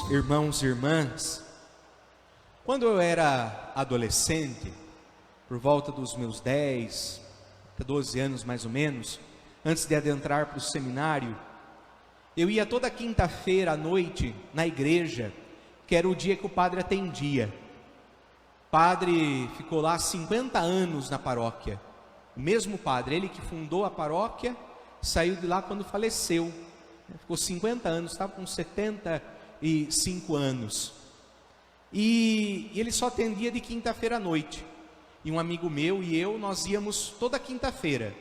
irmãos e irmãs, quando eu era adolescente, por volta dos meus 10 a 12 anos mais ou menos, antes de adentrar para o seminário, eu ia toda quinta-feira à noite na igreja, que era o dia que o padre atendia. O padre ficou lá 50 anos na paróquia, o mesmo padre, ele que fundou a paróquia, saiu de lá quando faleceu, ficou 50 anos, estava com 75 anos, e ele só atendia de quinta-feira à noite, e um amigo meu e eu, nós íamos toda quinta-feira.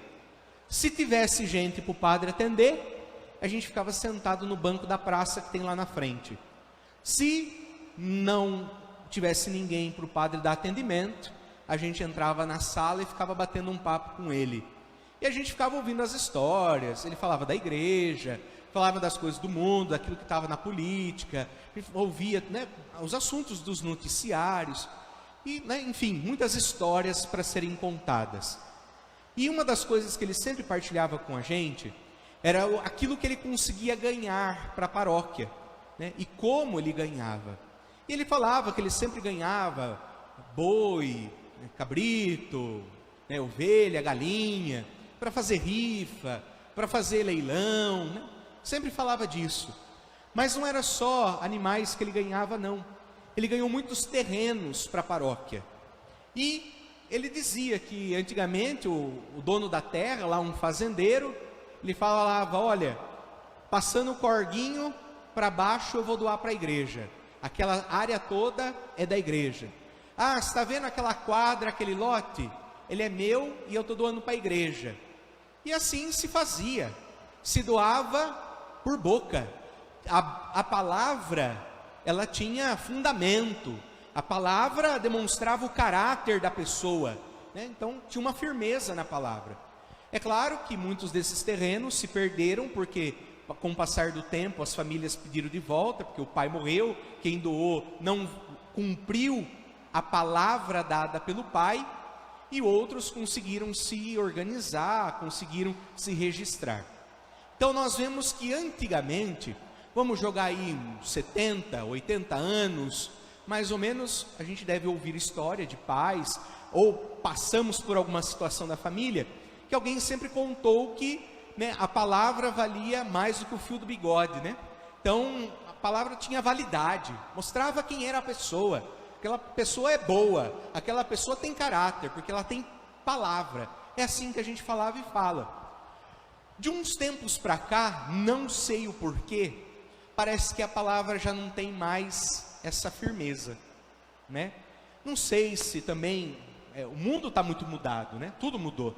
Se tivesse gente para o padre atender, a gente ficava sentado no banco da praça que tem lá na frente. Se não tivesse ninguém para o padre dar atendimento, a gente entrava na sala e ficava batendo um papo com ele. E a gente ficava ouvindo as histórias, ele falava da igreja, falava das coisas do mundo, daquilo que estava na política, a gente ouvia, né, os assuntos dos noticiários, e, né, enfim, muitas histórias para serem contadas. E uma das coisas que ele sempre partilhava com a gente, era aquilo que ele conseguia ganhar para a paróquia, né, e como ele ganhava. E ele falava que ele sempre ganhava boi, cabrito, né, ovelha, galinha, para fazer rifa, para fazer leilão, né? Sempre falava disso. Mas não era só animais que ele ganhava, não. Ele ganhou muitos terrenos para a paróquia. E ele dizia que antigamente o dono da terra, lá um fazendeiro, ele falava: olha, passando o corguinho para baixo eu vou doar para a igreja. Aquela área toda é da igreja. Ah, você está vendo aquela quadra, aquele lote? Ele é meu e eu estou doando para a igreja. E assim se fazia, se doava por boca. A palavra, ela tinha fundamento, a palavra demonstrava o caráter da pessoa, né? Então tinha uma firmeza na palavra. É claro que muitos desses terrenos se perderam, porque com o passar do tempo as famílias pediram de volta, porque o pai morreu, quem doou não cumpriu a palavra dada pelo pai, e outros conseguiram se organizar, conseguiram se registrar. Então nós vemos que antigamente, vamos jogar aí 70, 80 anos, mais ou menos, a gente deve ouvir história de pais, ou passamos por alguma situação da família, que alguém sempre contou que, né, a palavra valia mais do que o fio do bigode, né? Então a palavra tinha validade, mostrava quem era a pessoa. Aquela pessoa é boa, aquela pessoa tem caráter, porque ela tem palavra. É assim que a gente falava e fala. De uns tempos para cá, não sei o porquê, parece que a palavra já não tem mais essa firmeza, né? Não sei se também, o mundo está muito mudado, né? Tudo mudou.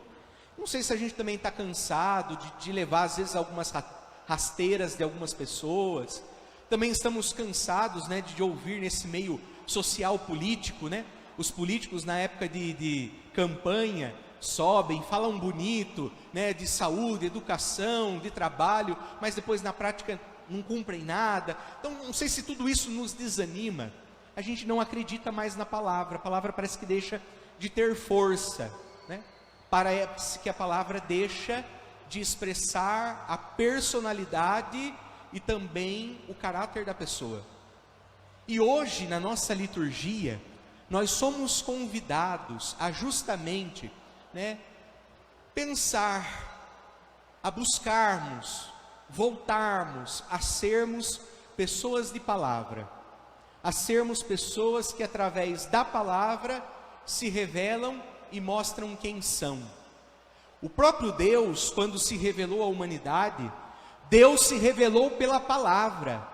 Não sei se a gente também está cansado de levar às vezes algumas rasteiras de algumas pessoas. Também estamos cansados, né, de ouvir nesse meio social político, né? Os políticos na época de campanha sobem, falam bonito, né, de saúde, educação, de trabalho, mas depois na prática não cumprem nada. Então não sei se tudo isso nos desanima. A gente não acredita mais na palavra. A palavra parece que deixa de ter força, né? Parece que a palavra deixa de expressar a personalidade e também o caráter da pessoa. E hoje, na nossa liturgia, nós somos convidados a justamente, né, pensar, a buscarmos, voltarmos a sermos pessoas de palavra, a sermos pessoas que através da palavra se revelam e mostram quem são. O próprio Deus, quando se revelou à humanidade, Deus se revelou pela palavra.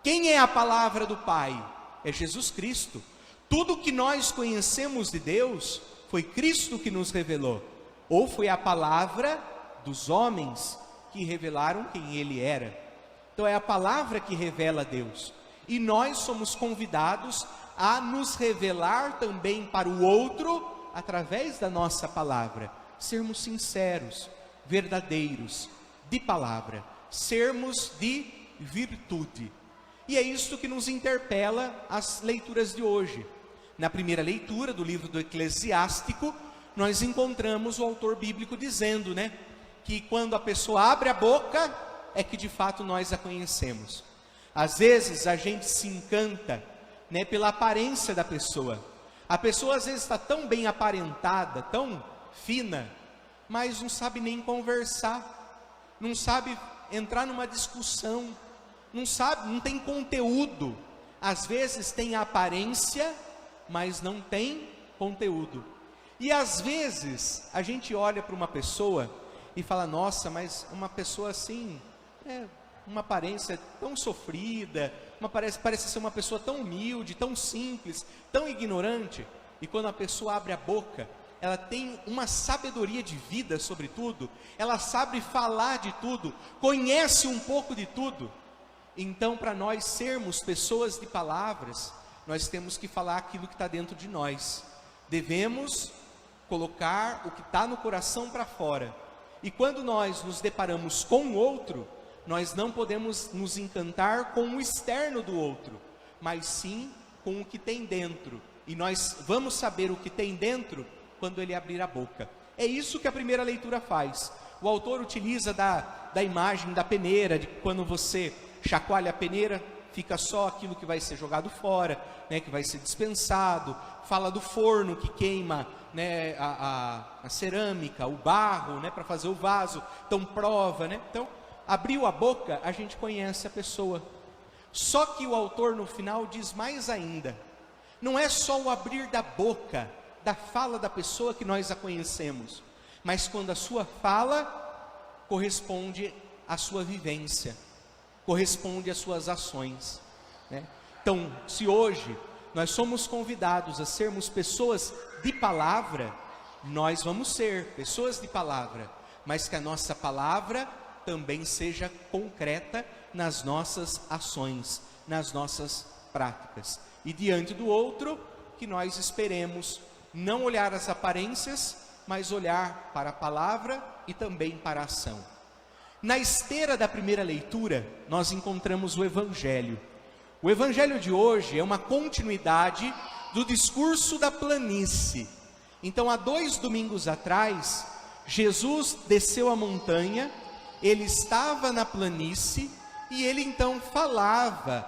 Quem é a palavra do Pai? É Jesus Cristo. Tudo que nós conhecemos de Deus, foi Cristo que nos revelou. Ou foi a palavra dos homens que revelaram quem Ele era. Então é a palavra que revela Deus. E nós somos convidados a nos revelar também para o outro, através da nossa palavra. Sermos sinceros, verdadeiros, de palavra. Sermos de virtude. E é isso que nos interpela as leituras de hoje. Na primeira leitura do livro do Eclesiástico, nós encontramos o autor bíblico dizendo, né, que quando a pessoa abre a boca, é que de fato nós a conhecemos. Às vezes a gente se encanta, né, pela aparência da pessoa. A pessoa às vezes está tão bem aparentada, tão fina, mas não sabe nem conversar, não sabe entrar numa discussão, não tem conteúdo. Às vezes tem aparência, mas não tem conteúdo. E às vezes a gente olha para uma pessoa e fala: nossa, mas uma pessoa assim, uma aparência tão sofrida, parece ser uma pessoa tão humilde, tão simples, tão ignorante. E quando a pessoa abre a boca, ela tem uma sabedoria de vida sobre tudo, ela sabe falar de tudo, conhece um pouco de tudo. Então, para nós sermos pessoas de palavras, nós temos que falar aquilo que está dentro de nós. Devemos colocar o que está no coração para fora. E quando nós nos deparamos com o outro, nós não podemos nos encantar com o externo do outro, mas sim com o que tem dentro. E nós vamos saber o que tem dentro quando ele abrir a boca. É isso que a primeira leitura faz. O autor utiliza da imagem da peneira, de quando você chacoalha a peneira, fica só aquilo que vai ser jogado fora, né, que vai ser dispensado. Fala do forno que queima, né, a cerâmica, o barro, né, para fazer o vaso. Então prova, né? Então, abriu a boca, a gente conhece a pessoa. Só que o autor no final diz mais ainda. Não é só o abrir da boca, da fala da pessoa que nós a conhecemos, mas quando a sua fala corresponde à sua vivência, corresponde às suas ações, né? Então, se hoje nós somos convidados a sermos pessoas de palavra, nós vamos ser pessoas de palavra, mas que a nossa palavra também seja concreta nas nossas ações, nas nossas práticas. E diante do outro, que nós esperemos não olhar as aparências, mas olhar para a palavra e também para a ação. Na esteira da primeira leitura, nós encontramos o Evangelho. O Evangelho de hoje é uma continuidade do discurso da planície. Então, há 2 domingos atrás, Jesus desceu a montanha, ele estava na planície e ele então falava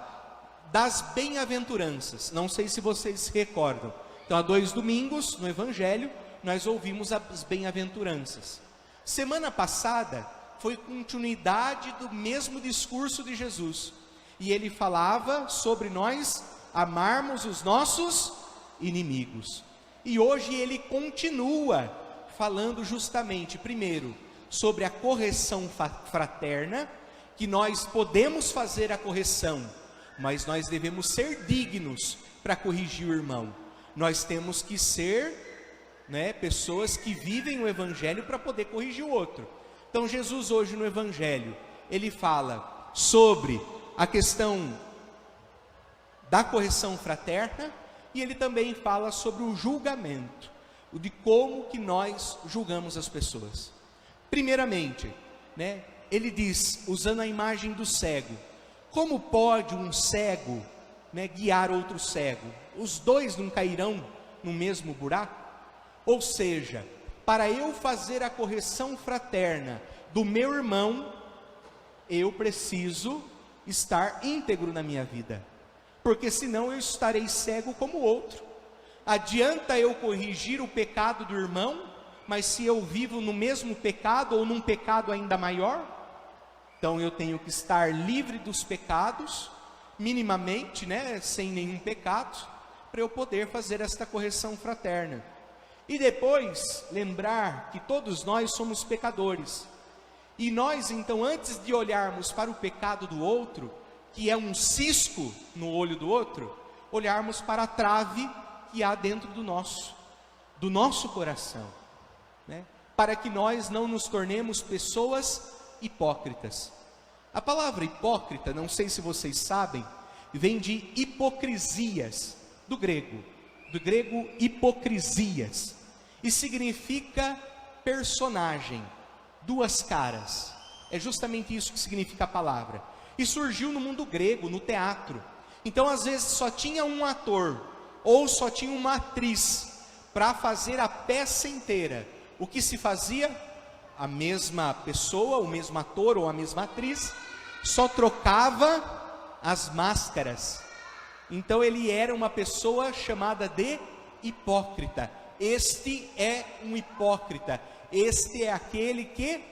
das bem-aventuranças. Não sei se vocês se recordam. Então, há 2 domingos no Evangelho, nós ouvimos as bem-aventuranças. Semana passada foi continuidade do mesmo discurso de Jesus. E ele falava sobre nós amarmos os nossos inimigos. E hoje ele continua falando justamente, primeiro, sobre a correção fraterna, que nós podemos fazer a correção, mas nós devemos ser dignos para corrigir o irmão. Nós temos que ser, né, pessoas que vivem o Evangelho para poder corrigir o outro. Então Jesus hoje no Evangelho, ele fala sobre a questão da correção fraterna, e ele também fala sobre o julgamento, o de como que nós julgamos as pessoas. Primeiramente, né, ele diz, usando a imagem do cego, como pode um cego, né, guiar outro cego? Os dois não cairão no mesmo buraco? Ou seja, para eu fazer a correção fraterna do meu irmão, eu preciso estar íntegro na minha vida, porque senão eu estarei cego como o outro. Adianta eu corrigir o pecado do irmão, mas se eu vivo no mesmo pecado ou num pecado ainda maior, então eu tenho que estar livre dos pecados, minimamente, né, sem nenhum pecado, para eu poder fazer esta correção fraterna. E depois lembrar que todos nós somos pecadores. E nós então, antes de olharmos para o pecado do outro, que é um cisco no olho do outro, olharmos para a trave que há dentro do nosso coração, né? Para que nós não nos tornemos pessoas hipócritas. A palavra hipócrita, não sei se vocês sabem, vem de hipocrisias, do grego hipocrisias, e significa personagem, 2 caras. É justamente isso que significa a palavra. E surgiu no mundo grego, no teatro. Então às vezes só tinha um ator, ou só tinha uma atriz, para fazer a peça inteira. O que se fazia? A mesma pessoa, o mesmo ator ou a mesma atriz, só trocava as máscaras. Então ele era uma pessoa chamada de hipócrita. Este é um hipócrita. Este é aquele que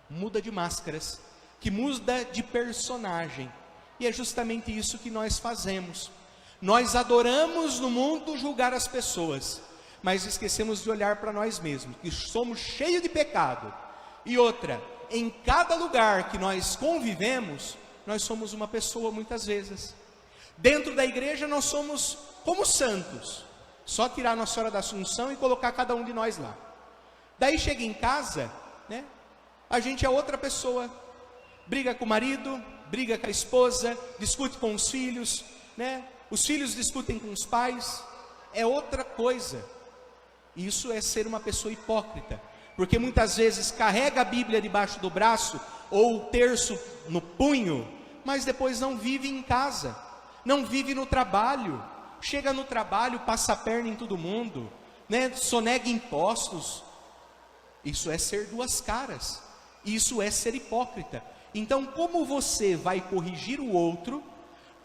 muda de máscaras, que muda de personagem. E é justamente isso que nós fazemos. Nós adoramos no mundo julgar as pessoas, mas esquecemos de olhar para nós mesmos, que somos cheios de pecado. E outra, em cada lugar que nós convivemos, nós somos uma pessoa muitas vezes. Dentro da igreja nós somos como santos, só tirar Nossa Senhora da Assunção e colocar cada um de nós lá. Daí chega em casa, né, a gente é outra pessoa, briga com o marido, briga com a esposa, discute com os filhos, né? Os filhos discutem com os pais, é outra coisa. Isso é ser uma pessoa hipócrita, porque muitas vezes carrega a Bíblia debaixo do braço, ou o terço no punho, mas depois não vive em casa, não vive no trabalho, chega no trabalho, passa a perna em todo mundo, né? Sonega impostos. Isso é ser duas caras, isso é ser hipócrita. Então, como você vai corrigir o outro?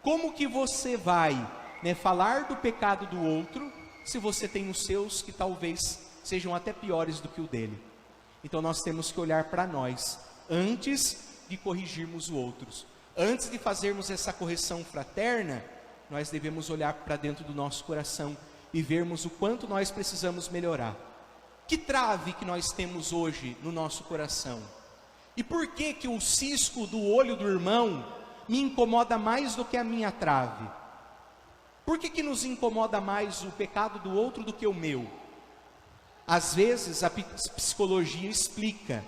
Como que você vai, né, falar do pecado do outro, se você tem os seus que talvez sejam até piores do que o dele? Então nós temos que olhar para nós, antes de corrigirmos os outros. Antes de fazermos essa correção fraterna, nós devemos olhar para dentro do nosso coração e vermos o quanto nós precisamos melhorar. Que trave que nós temos hoje no nosso coração? E por que que o cisco do olho do irmão me incomoda mais do que a minha trave? Por que que nos incomoda mais o pecado do outro do que o meu? Às vezes a psicologia explica,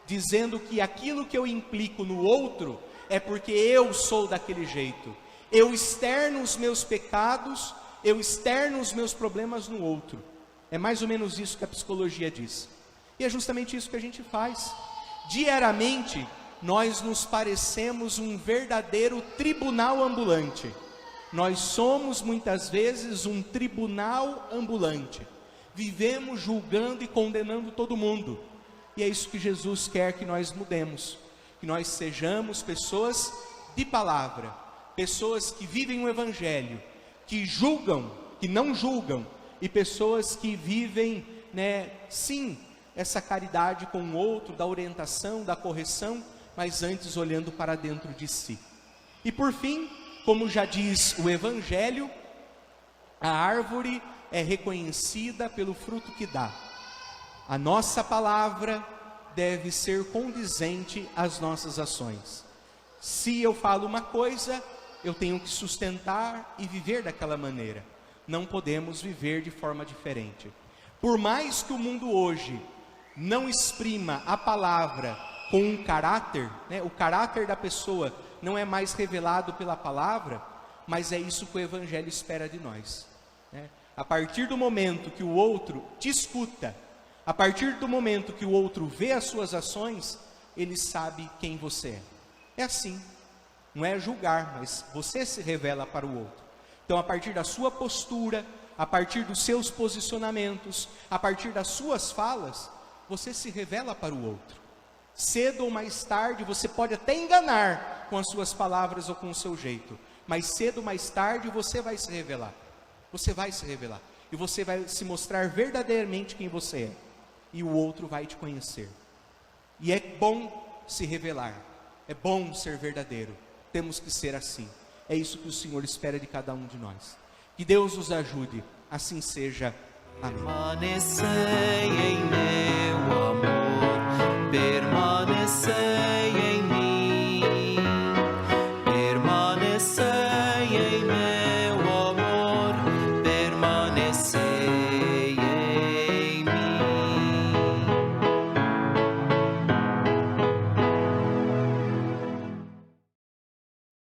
dizendo que aquilo que eu implico no outro é porque eu sou daquele jeito. Eu externo os meus pecados, eu externo os meus problemas no outro. É mais ou menos isso que a psicologia diz. E é justamente isso que a gente faz. Diariamente, nós nos parecemos um verdadeiro tribunal ambulante. Nós somos muitas vezes um tribunal ambulante. Vivemos julgando e condenando todo mundo. E é isso que Jesus quer que nós mudemos. Que nós sejamos pessoas de palavra. Pessoas que vivem o Evangelho. Que julgam, que não julgam. E pessoas que vivem, né, sim, essa caridade com o outro, da orientação, da correção, mas antes olhando para dentro de si. E por fim, como já diz o Evangelho, a árvore é reconhecida pelo fruto que dá. A nossa palavra deve ser condizente às nossas ações. Se eu falo uma coisa, eu tenho que sustentar e viver daquela maneira. Não podemos viver de forma diferente. Por mais que o mundo hoje não exprima a palavra com um caráter, né? O caráter da pessoa não é mais revelado pela palavra, mas é isso que o Evangelho espera de nós, né? A partir do momento que o outro te escuta, a partir do momento que o outro vê as suas ações, ele sabe quem você é. É assim, não é julgar, mas você se revela para o outro. Então, a partir da sua postura, a partir dos seus posicionamentos, a partir das suas falas, você se revela para o outro. Cedo ou mais tarde, você pode até enganar com as suas palavras ou com o seu jeito, mas cedo ou mais tarde você vai se revelar. Você vai se revelar. E você vai se mostrar verdadeiramente quem você é. E o outro vai te conhecer. E é bom se revelar. É bom ser verdadeiro. Temos que ser assim. É isso que o Senhor espera de cada um de nós. Que Deus nos ajude. Assim seja. Amém. Permanecei em meu amor.